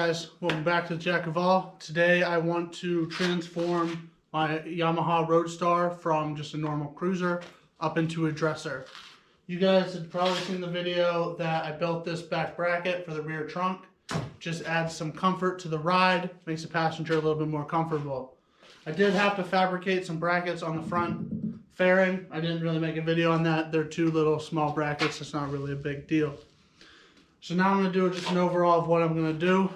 guys, welcome back to Jack of All. Today I want to transform my Yamaha Road Star from just a normal cruiser up into a dresser. You guys have probably seen the video that I built this back bracket for the rear trunk. Just adds some comfort to the ride, makes the passenger a little bit more comfortable. I did have to fabricate some brackets on the front fairing. I didn't really make a video on that. They're two little small brackets. It's not really a big deal. So now I'm going to do just an overall of what I'm going to do.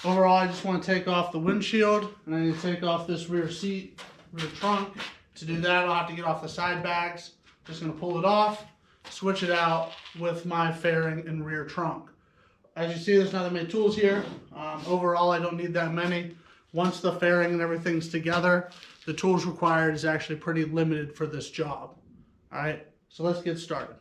Overall, I just want to take off the windshield, and I need to take off this rear seat, rear trunk. To do that, I'll have to get off the side bags. Just going to pull it off, switch it out with my fairing and rear trunk. As you see, there's not that many tools here. Overall, I don't need that many. Once the fairing and everything's together, the tools required is actually pretty limited for this job. All right, so let's get started.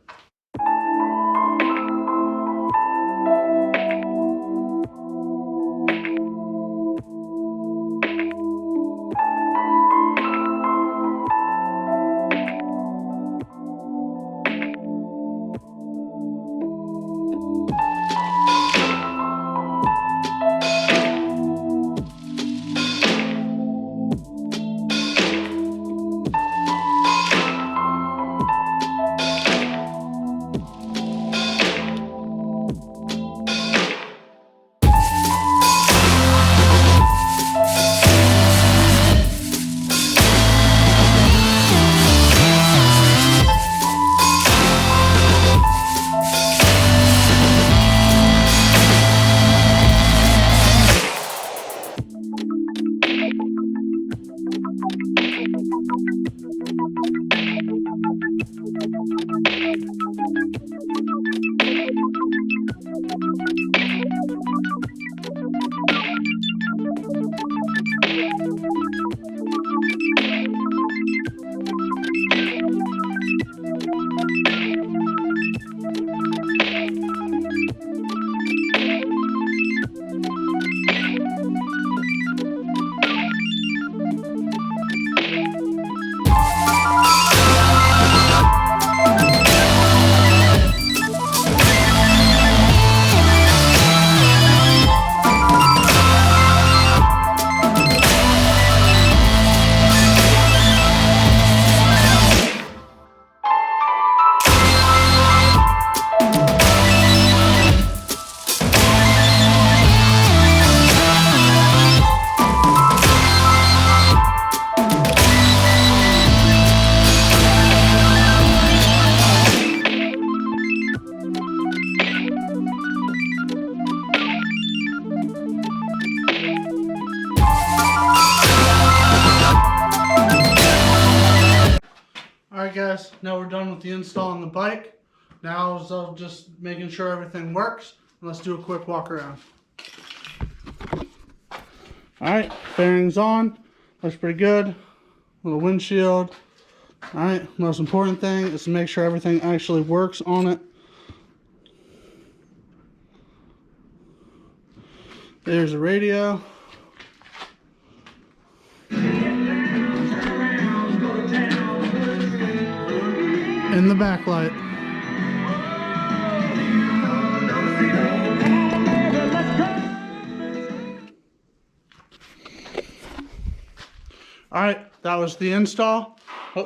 Alright guys, now we're done with the install on the bike. Now I'm just making sure everything works. Let's do a quick walk around. Alright, fairings on. Looks pretty good. Little windshield. Alright, most important thing is to make sure everything actually works on it. There's the radio. And the backlight. Alright, that was the install.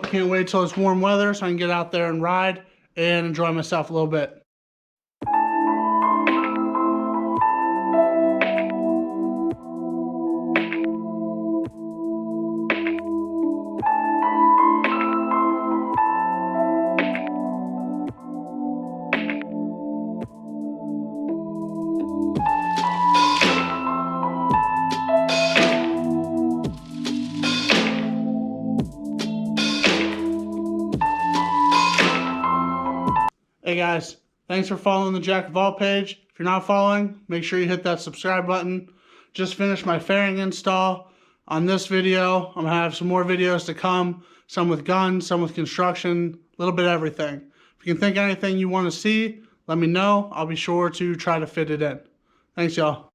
Can't wait till it's warm weather so I can get out there and ride and enjoy myself a little bit. Hey guys, thanks for following the Jack of All page. If you're not following, make sure you hit that subscribe button. Just finished my fairing install on this video. I'm gonna have some more videos to come, some with guns, some with construction, a little bit of everything. If you can think of anything you want to see, let me know. I'll be sure to try to fit it in. Thanks y'all.